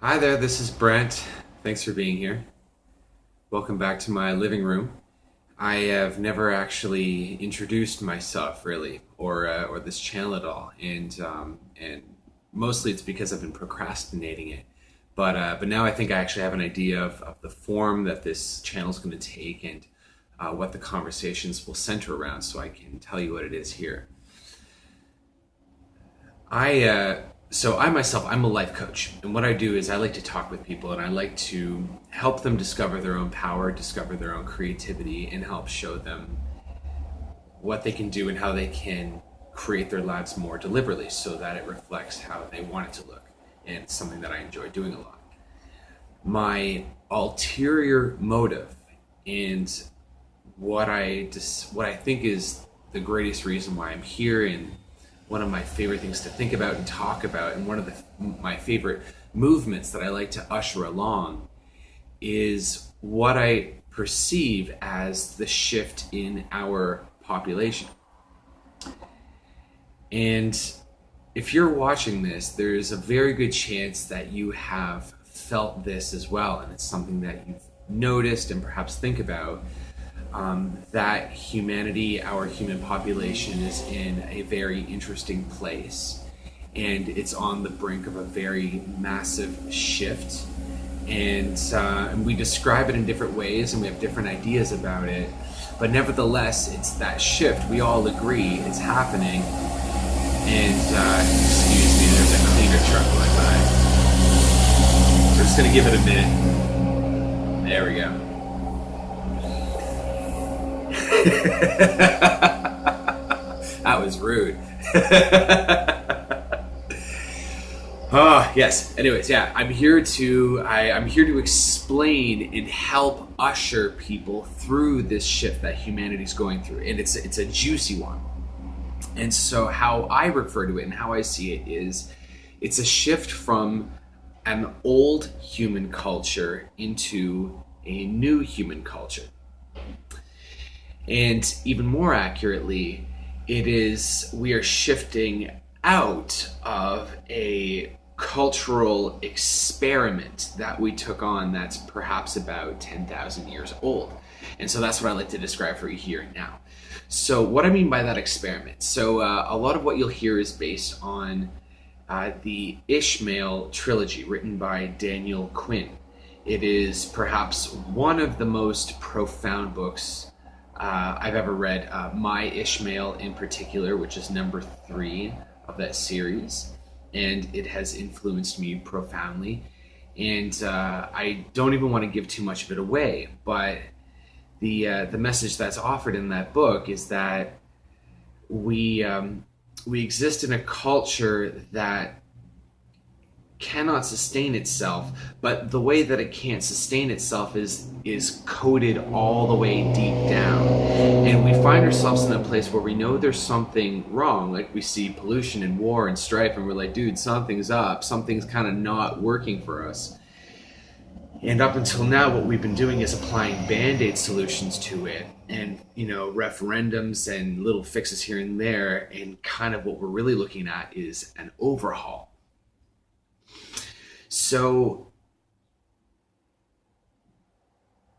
Hi there, this is Brent. Thanks for being here. Welcome back to my living room. I have never actually introduced myself really, or this channel at all, and mostly it's because I've been procrastinating it. But now I think I actually have an idea of the form that this channel is going to take and what the conversations will center around, so I can tell you what it is here. I myself, I'm a life coach, and what I do is I like to talk with people, and I like to help them discover their own power, discover their own creativity, and help show them what they can do and how they can create their lives more deliberately, so that it reflects how they want it to look. And it's something that I enjoy doing a lot. My ulterior motive, and what I think is the greatest reason why I'm here, and one of my favorite things to think about and talk about, and one of my favorite movements that I like to usher along, is what I perceive as the shift in our population. And if you're watching this, there's a very good chance that you have felt this as well, and it's something that you've noticed and perhaps think about, that humanity, our human population, is in a very interesting place, and it's on the brink of a very massive shift. And we describe it in different ways, and we have different ideas about it, but nevertheless, it's that shift. We all agree it's happening. And excuse me, there's a cleaner truck going by. We're just gonna give it a minute. There we go. That was rude. Oh, yes. Anyways, yeah, I'm here to explain and help usher people through this shift that humanity's going through, and it's a juicy one. And so how I refer to it and how I see it is, it's a shift from an old human culture into a new human culture. And even more accurately, we are shifting out of a cultural experiment that we took on that's perhaps about 10,000 years old. And so that's what I like to describe for you here and now. So what I mean by that experiment, a lot of what you'll hear is based on the Ishmael trilogy written by Daniel Quinn. It is perhaps one of the most profound books I've ever read. My Ishmael in particular, which is number 3 of that series, and it has influenced me profoundly. And I don't even want to give too much of it away, but the message that's offered in that book is that we exist in a culture that cannot sustain itself, but the way that it can't sustain itself is coded all the way deep down. And we find ourselves in a place where we know there's something wrong, like we see pollution and war and strife, and we're like, dude, something's up, something's kind of not working for us. And up until now, what we've been doing is applying band-aid solutions to it, and referendums and little fixes here and there, and kind of what we're really looking at is an overhaul. So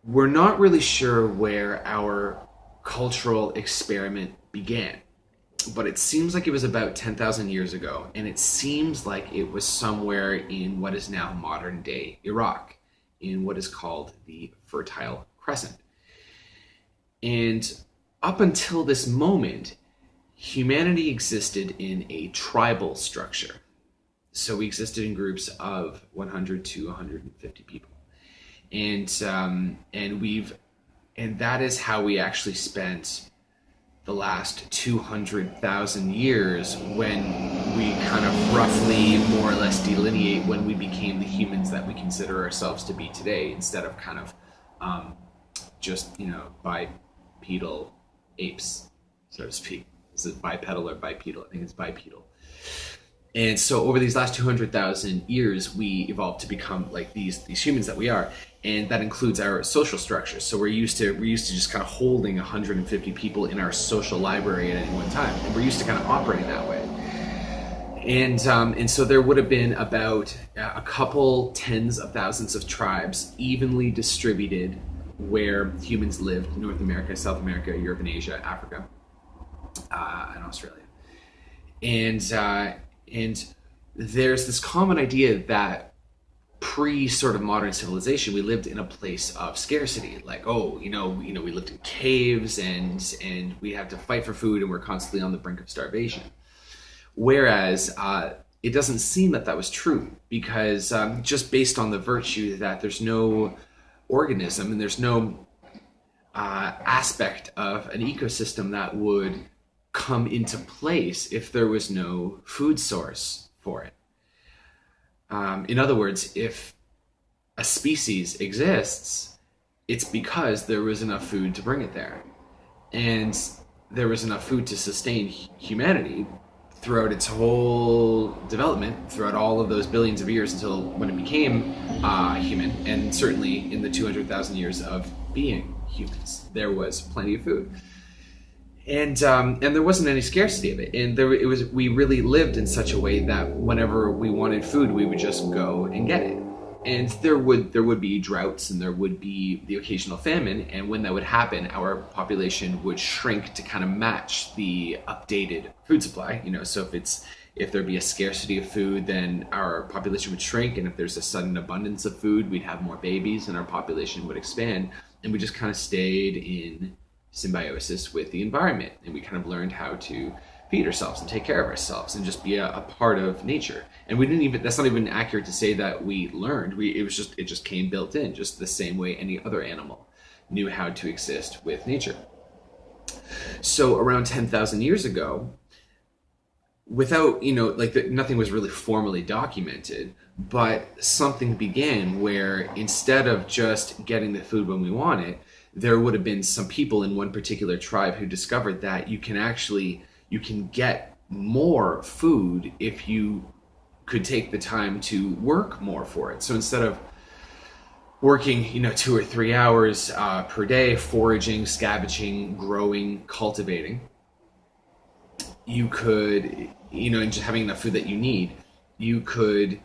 we're not really sure where our cultural experiment began, but it seems like it was about 10,000 years ago, and it seems like it was somewhere in what is now modern day Iraq, in what is called the Fertile Crescent. And up until this moment, humanity existed in a tribal structure. So we existed in groups of 100 to 150 people. And that is how we actually spent the last 200,000 years, when we kind of roughly more or less delineate when we became the humans that we consider ourselves to be today, instead of kind of just bipedal apes, so to speak. Is it bipedal or bipedal? I think it's bipedal. And so over these last 200,000 years, we evolved to become like these humans that we are, and that includes our social structure. So we're used to just kind of holding 150 people in our social library at any one time, and we're used to kind of operating that way. And so there would have been about a couple tens of thousands of tribes evenly distributed where humans lived: North America, South America, Europe and Asia, Africa, and Australia. And there's this common idea that pre sort of modern civilization, we lived in a place of scarcity. Like, we lived in caves and we had to fight for food and we're constantly on the brink of starvation. Whereas it doesn't seem that was true, because just based on the virtue that there's no organism and there's no aspect of an ecosystem that would come into place if there was no food source for it. In other words, if a species exists, it's because there was enough food to bring it there. And there was enough food to sustain humanity throughout its whole development, throughout all of those billions of years until when it became human, and certainly in the 200,000 years of being humans, there was plenty of food. And there wasn't any scarcity of it. And we really lived in such a way that whenever we wanted food, we would just go and get it. And there would be droughts and there would be the occasional famine. And when that would happen, our population would shrink to kind of match the updated food supply. So if there'd be a scarcity of food, then our population would shrink. And if there's a sudden abundance of food, we'd have more babies and our population would expand. And we just kind of stayed in symbiosis with the environment, and we kind of learned how to feed ourselves and take care of ourselves and just be a part of nature. And that's not even accurate to say that we learned. It just came built in, just the same way any other animal knew how to exist with nature. So around 10,000 years ago, without, nothing was really formally documented, but something began where instead of just getting the food when we want it, there would have been some people in one particular tribe who discovered that you can get more food if you could take the time to work more for it. So instead of working 2 or 3 hours per day foraging, scavenging, growing, cultivating, you could, and just having enough food that you need, you could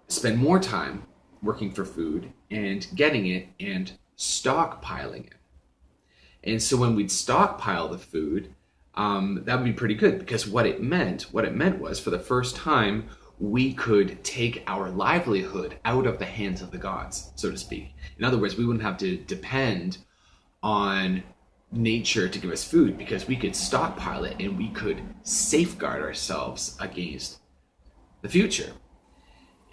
spend more time working for food and getting it and stockpiling it. And so when we'd stockpile the food, that would be pretty good, because what it meant was, for the first time, we could take our livelihood out of the hands of the gods, so to speak. In other words, we wouldn't have to depend on nature to give us food, because we could stockpile it and we could safeguard ourselves against the future.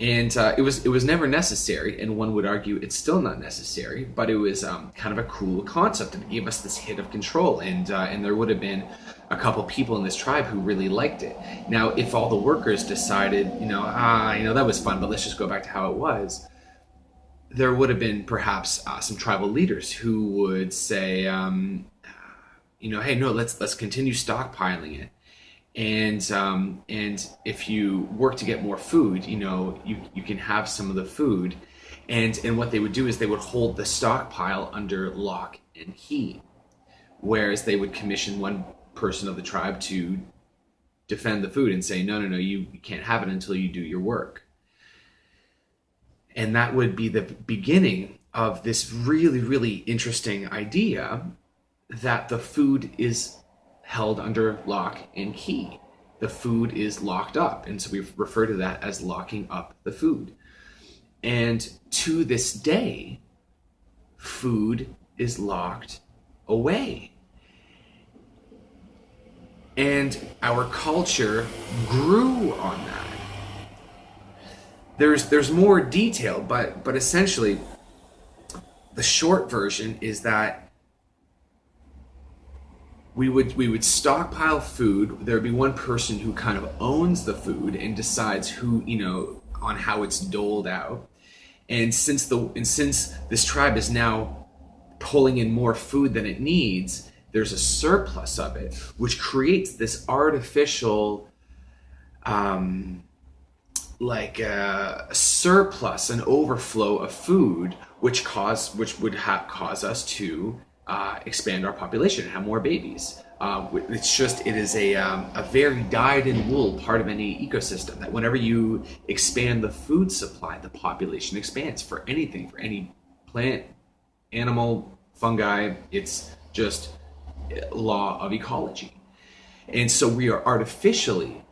And it was never necessary, and one would argue it's still not necessary, but it was kind of a cool concept, and it gave us this hit of control. And there would have been a couple people in this tribe who really liked it. Now, if all the workers decided, that was fun, but let's just go back to how it was, there would have been perhaps some tribal leaders who would say, hey, no, let's continue stockpiling it. And if you work to get more food, you can have some of the food. And what they would do is they would hold the stockpile under lock and key, whereas they would commission one person of the tribe to defend the food and say, no, you can't have it until you do your work. And that would be the beginning of this really, really interesting idea that the food is held under lock and key. The food is locked up. And so we refer to that as locking up the food. And to this day, food is locked away. And our culture grew on that. There's more detail, but essentially the short version is that we would stockpile food. There would be one person who kind of owns the food and decides who, on how it's doled out. And since this tribe is now pulling in more food than it needs, there's a surplus of it, which creates this artificial a surplus, an overflow of food, which would cause us to expand our population and have more babies. It is a very dyed-in-wool part of any ecosystem, that whenever you expand the food supply, the population expands for anything, for any plant, animal, fungi. It's just law of ecology. And so we are artificially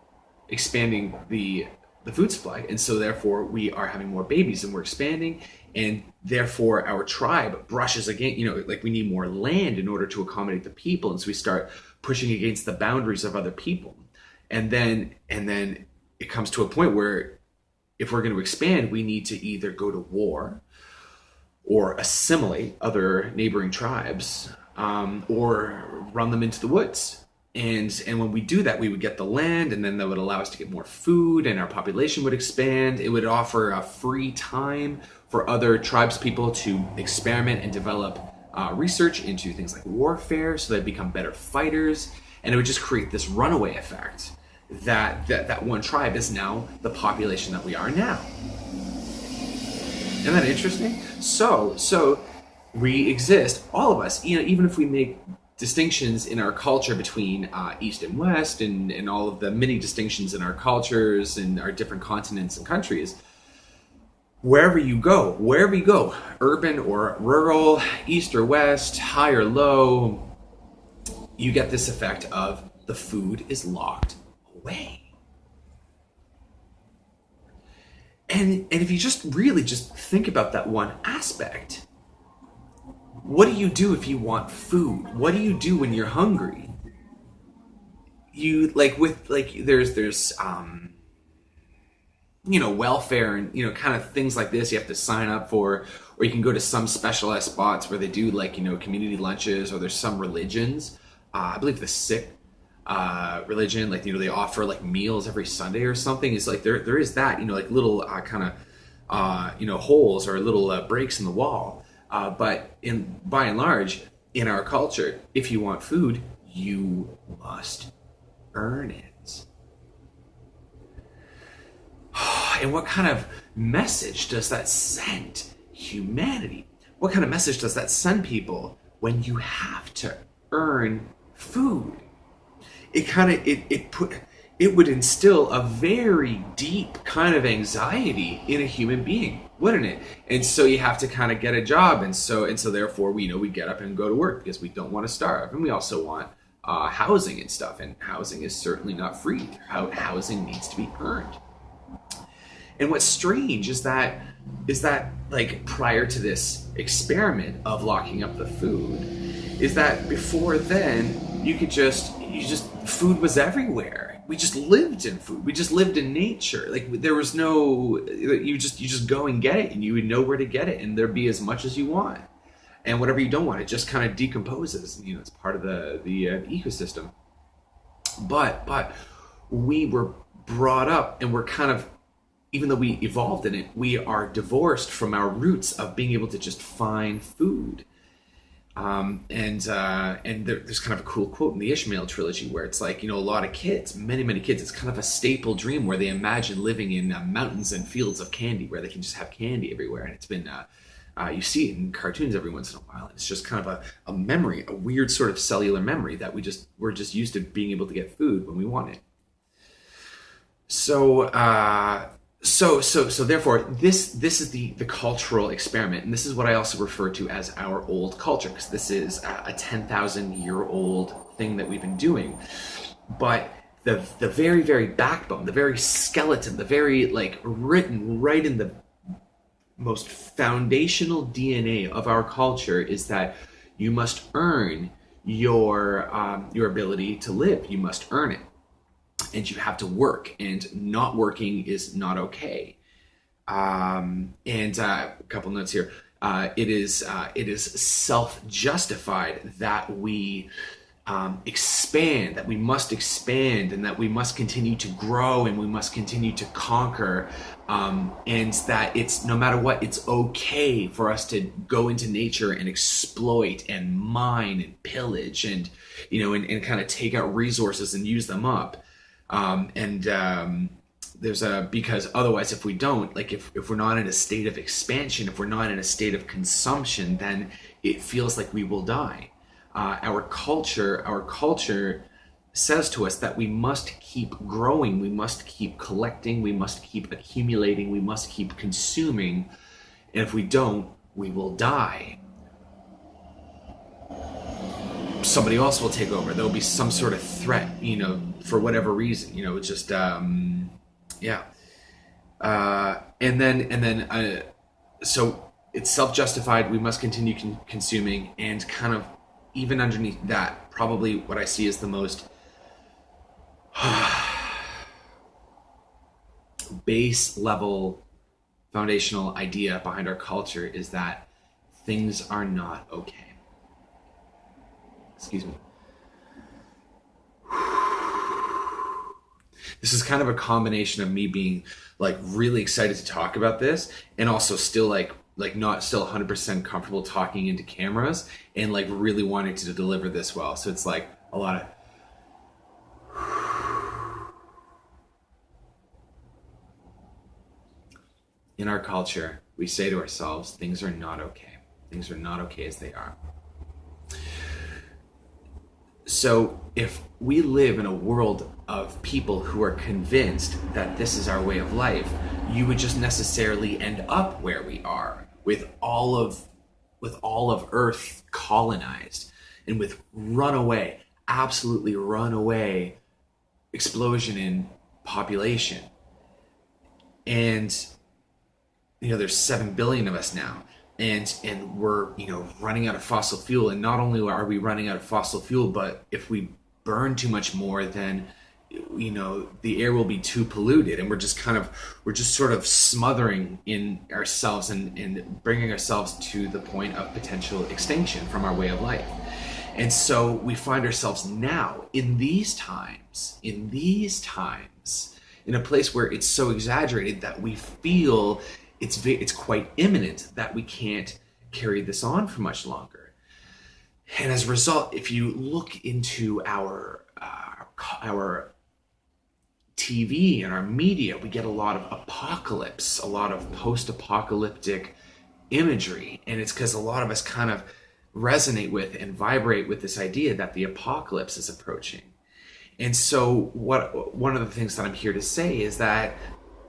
expanding the food supply, and so therefore we are having more babies and we're expanding, and therefore our tribe brushes against, like we need more land in order to accommodate the people, and so we start pushing against the boundaries of other people. And then it comes to a point where if we're going to expand, we need to either go to war or assimilate other neighboring tribes, or run them into the woods. And when we do that, we would get the land, and then that would allow us to get more food, and our population would expand. It would offer a free time for other tribes people to experiment and develop research into things like warfare, so they become better fighters. And it would just create this runaway effect that one tribe is now the population that we are now. Isn't that interesting? So we exist, all of us, even if we make distinctions in our culture between East and West, and all of the many distinctions in our cultures and our different continents and countries, wherever you go, urban or rural, East or West, high or low, you get this effect of the food is locked away. And if you just really just think about that one aspect, what do you do if you want food? What do you do when you're hungry? There's welfare and kind of things like this you have to sign up for, or you can go to some specialized spots where they do community lunches, or there's some religions, I believe the Sikh religion, they offer meals every Sunday or something. It's there is that, little kind of holes or little breaks in the wall. But by and large, in our culture, if you want food, you must earn it. And what kind of message does that send humanity? What kind of message does that send people when you have to earn food? It would instill a very deep kind of anxiety in a human being, wouldn't it? And so you have to kind of get a job, and so therefore we get up and go to work because we don't want to starve, and we also want housing and stuff, and housing is certainly not free. Housing needs to be earned. And what's strange is that prior to this experiment of locking up the food, is that before then food was everywhere. We just lived in food. We just lived in nature. There was no, you just go and get it, and you would know where to get it, and there'd be as much as you want. And whatever you don't want, it just kind of decomposes. It's part of the ecosystem. But we were brought up, and we're kind of, even though we evolved in it, we are divorced from our roots of being able to just find food. And there's kind of a cool quote in the Ishmael trilogy where it's a lot of kids, many kids, it's kind of a staple dream where they imagine living in mountains and fields of candy where they can just have candy everywhere. And it's been, you see it in cartoons every once in a while. And it's just kind of a memory, a weird sort of cellular memory that we're just used to being able to get food when we want it. So therefore, this is the cultural experiment, and this is what I also refer to as our old culture, because this is a 10,000-year-old thing that we've been doing. But the very, very backbone, the very skeleton, the very written right in the most foundational DNA of our culture is that you must earn your ability to live. You must earn it. And you have to work, and not working is not okay. And a couple notes here. It is self-justified that we expand, that we must expand, and that we must continue to grow, and we must continue to conquer, and that it's, no matter what, it's okay for us to go into nature and exploit and mine and pillage and kind of take out resources and use them up. Because otherwise, if we don't, if we're not in a state of expansion, if we're not in a state of consumption, then it feels like we will die. Our culture says to us that we must keep growing, we must keep collecting, we must keep accumulating, we must keep consuming, and if we don't, we will die. Somebody else will take over. There'll be some sort of threat, for whatever reason. Just yeah. So it's self-justified. We must continue consuming, and kind of even underneath that, probably what I see as the most base level foundational idea behind our culture is that things are not okay. Excuse me. This is kind of a combination of me being like really excited to talk about this, and also still like not still 100% comfortable talking into cameras, and like really wanting to deliver this well. So it's like a lot of in our culture, we say to ourselves, things are not okay. Things are not okay as they are. So if we live in a world of people who are convinced that this is our way of life, you would just necessarily end up where we are, with all of Earth colonized, and with absolutely runaway explosion in population. And there's 7 billion of us now, and we're running out of fossil fuel. And not only are we running out of fossil fuel, but if we burn too much more, then the air will be too polluted, and we're just sort of smothering in ourselves and bringing ourselves to the point of potential extinction from our way of life. And so we find ourselves now in these times in a place where it's so exaggerated that we feel it's quite imminent that we can't carry this on for much longer. And as a result, if you look into our TV and our media, we get a lot of apocalypse, a lot of post-apocalyptic imagery. And it's because a lot of us kind of resonate with and vibrate with this idea that the apocalypse is approaching. And so one of the things that I'm here to say is that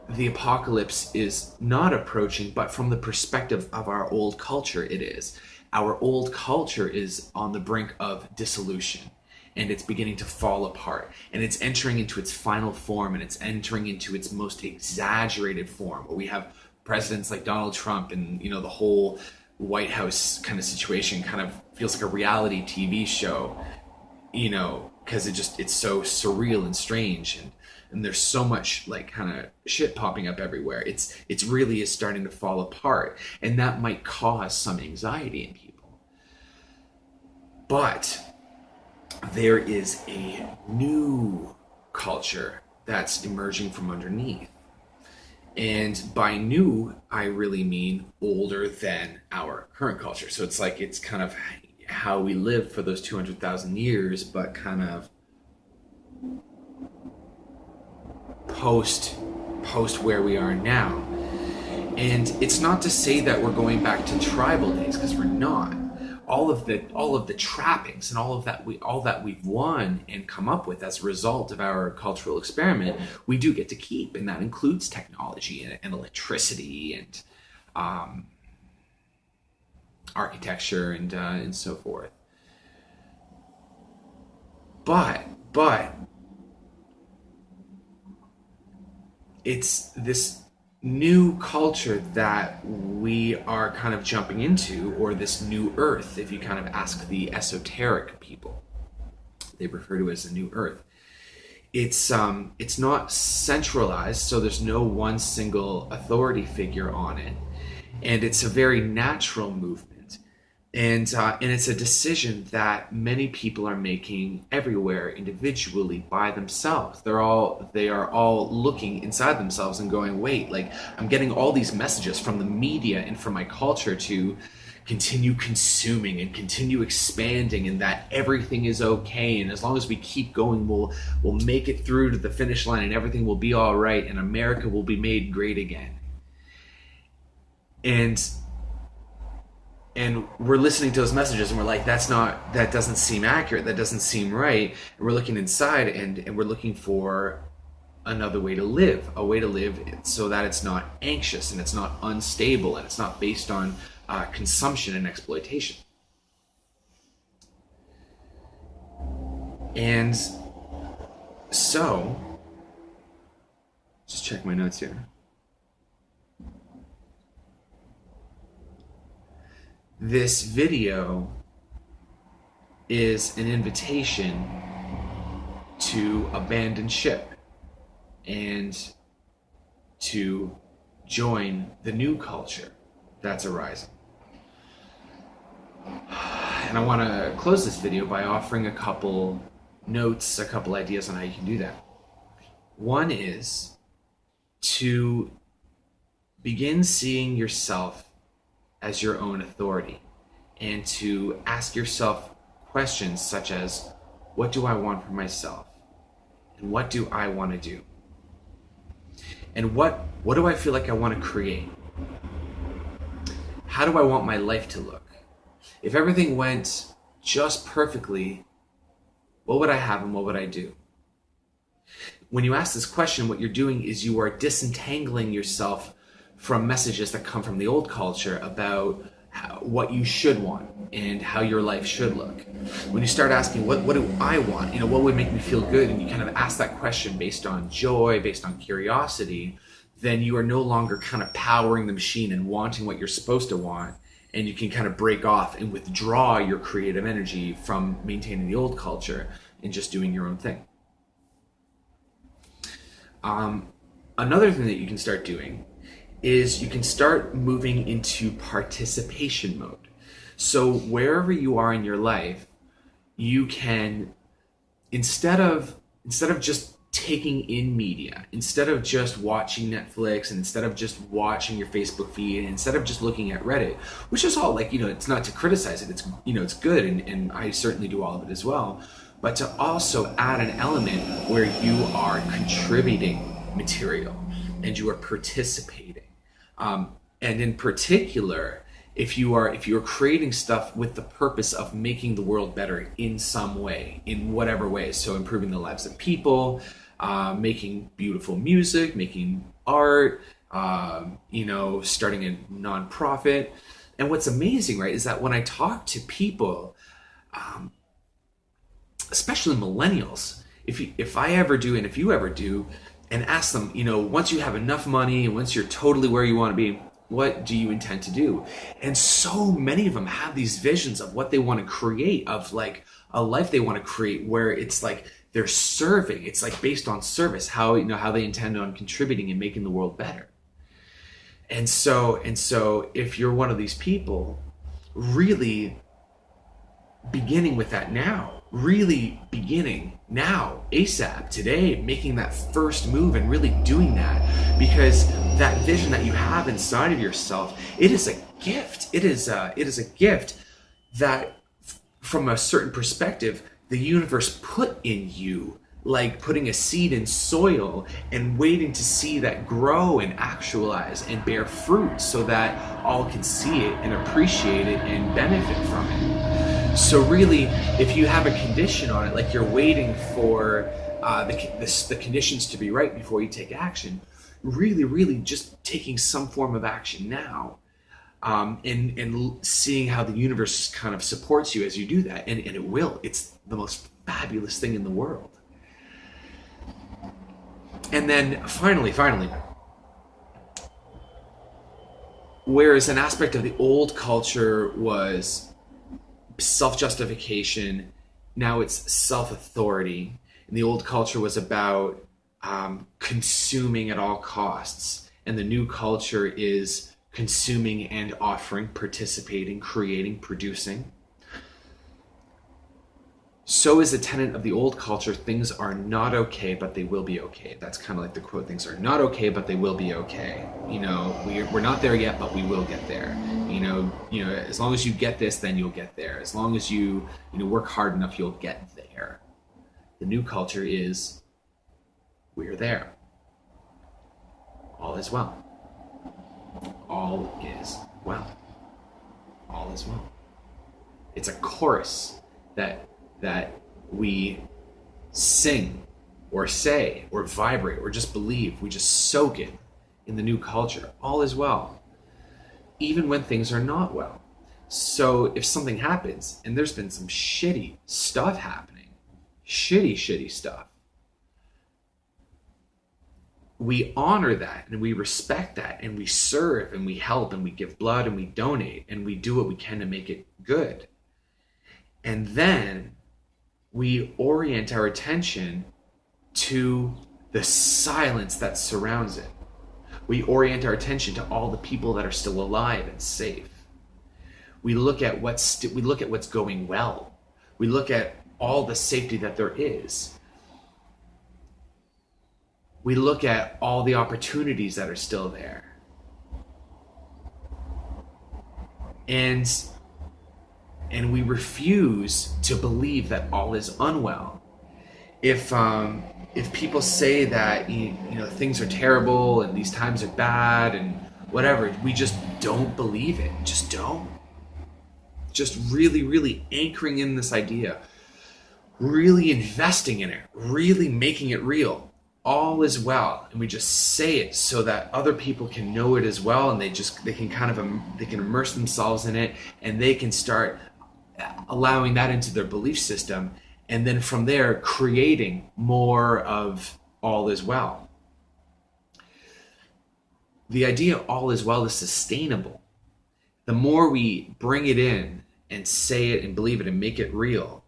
the apocalypse is not approaching, but from the perspective of our old culture, it is. Our old culture is on the brink of dissolution, and it's beginning to fall apart, and it's entering into its final form, and it's entering into its most exaggerated form, where we have presidents like Donald Trump, and the whole White House kind of situation kind of feels like a reality TV show, because it's so surreal and strange, and there's so much like kind of shit popping up everywhere. It's really is starting to fall apart, and that might cause some anxiety in people. But there is a new culture that's emerging from underneath. And by new, I really mean older than our current culture. So it's kind of how we lived for those 200,000 years, but kind of post where we are now. And it's not to say that we're going back to tribal days, because we're not. All of the trappings and all that we've won and come up with as a result of our cultural experiment, we do get to keep, and that includes technology and electricity and architecture and so forth. But it's this new culture that we are kind of jumping into, or this new earth, if you kind of ask the esoteric people, they refer to it as the new earth. It's not centralized, so there's no one single authority figure on it, and it's a very natural movement. And it's a decision that many people are making everywhere, individually, by themselves. They are all looking inside themselves and going, wait, like, I'm getting all these messages from the media and from my culture to continue consuming and continue expanding, and that everything is okay, and as long as we keep going, we'll make it through to the finish line, and everything will be all right, and America will be made great again. And and we're listening to those messages and we're like, that doesn't seem accurate, that doesn't seem right. And we're looking inside, and we're looking for another way to live, a way to live so that it's not anxious and it's not unstable and it's not based on consumption and exploitation. And so, just check my notes here. This video is an invitation to abandon ship and to join the new culture that's arising. And I want to close this video by offering a couple notes, a couple ideas on how you can do that. One is to begin seeing yourself as your own authority, and to ask yourself questions such as, what do I want for myself? And what do I want to do? And what do I feel like I want to create? How do I want my life to look? If everything went just perfectly, what would I have and what would I do? When you ask this question, what you're doing is you are disentangling yourself from messages that come from the old culture about what you should want and how your life should look. When you start asking, what do I want? What would make me feel good? And you kind of ask that question based on joy, based on curiosity, then you are no longer kind of powering the machine and wanting what you're supposed to want. And you can kind of break off and withdraw your creative energy from maintaining the old culture and just doing your own thing. Another thing that you can start doing is you can start moving into participation mode. So wherever you are in your life, you can, instead of just taking in media, instead of just watching Netflix, and instead of just watching your Facebook feed, and instead of just looking at Reddit, which is all it's not to criticize it, it's it's good, and I certainly do all of it as well, but to also add an element where you are contributing material and you are participating. And in particular, if you are creating stuff with the purpose of making the world better in some way, in whatever way, so improving the lives of people, making beautiful music, making art, starting a nonprofit. And what's amazing, right, is that when I talk to people, especially millennials, if I ever do, and if you ever do, and ask them, once you have enough money, once you're totally where you want to be, what do you intend to do? And so many of them have these visions of what they want to create, of like a life they want to create where it's like they're serving. It's like based on service, how they intend on contributing and making the world better. And so if you're one of these people, really beginning with that now, really beginning now, ASAP, today, making that first move and really doing that, because that vision that you have inside of yourself, it is a gift. It is a gift that, from a certain perspective, the universe put in you, like putting a seed in soil and waiting to see that grow and actualize and bear fruit so that all can see it and appreciate it and benefit from it. So really, if you have a condition on it, like you're waiting for the conditions to be right before you take action, really just taking some form of action now, and seeing how the universe kind of supports you as you do that, and it will. It's the most fabulous thing in the world. And then finally, whereas an aspect of the old culture was self-justification, now it's self-authority. And the old culture was about consuming at all costs, and the new culture is consuming and offering, participating, creating, producing. So is a tenet of the old culture: things are not okay, but they will be okay. That's kind of like the quote: things are not okay, but they will be okay. We're not there yet, but we will get there. As long as you get this, then you'll get there. As long as you work hard enough, you'll get there. The new culture is, we're there. All is well. All is well. All all is well. It's a chorus that we sing or say or vibrate or just believe. We just soak it in the new culture. All is well, even when things are not well. So if something happens, and there's been some shitty stuff happening, shitty stuff, we honor that and we respect that and we serve and we help and we give blood and we donate and we do what we can to make it good. And then we orient our attention to the silence that surrounds it. We orient our attention to all the people that are still alive and safe. We look at what's going well. We look at all the safety that there is. We look at all the opportunities that are still there. And we refuse to believe that all is unwell. If people say that you know things are terrible and these times are bad and whatever, we just don't believe it. Just don't. Just really anchoring in this idea, really investing in it, really making it real. All is well, and we just say it so that other people can know it as well, and they can immerse themselves in it, and they can start allowing that into their belief system, and then from there creating more of all is well. The idea of all is well is sustainable. The more we bring it in and say it and believe it and make it real,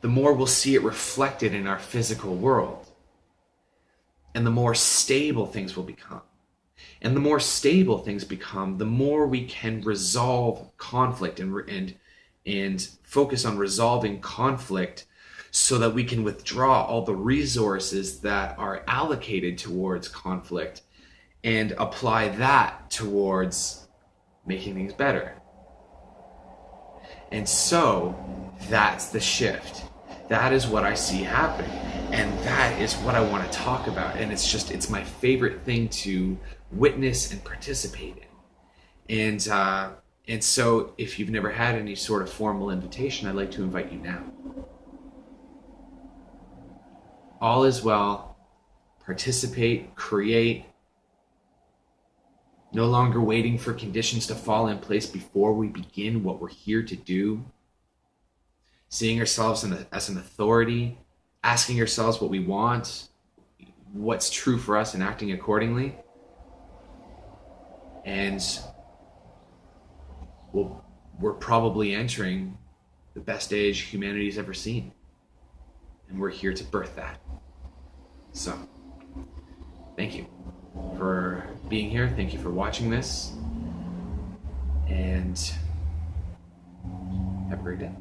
the more we'll see it reflected in our physical world. And the more stable things will become. And the more stable things become, the more we can resolve conflict and focus on resolving conflict so that we can withdraw all the resources that are allocated towards conflict and apply that towards making things better. And so that's the shift. That is what I see happening. And that is what I want to talk about. And it's my favorite thing to witness and participate in. And so if you've never had any sort of formal invitation, I'd like to invite you now. All is well. Participate, create. No longer waiting for conditions to fall in place before we begin what we're here to do. Seeing ourselves as an authority, asking ourselves what we want, what's true for us, and acting accordingly. And we're probably entering the best age humanity's ever seen. And we're here to birth that. So, thank you for being here. Thank you for watching this. And have a great day.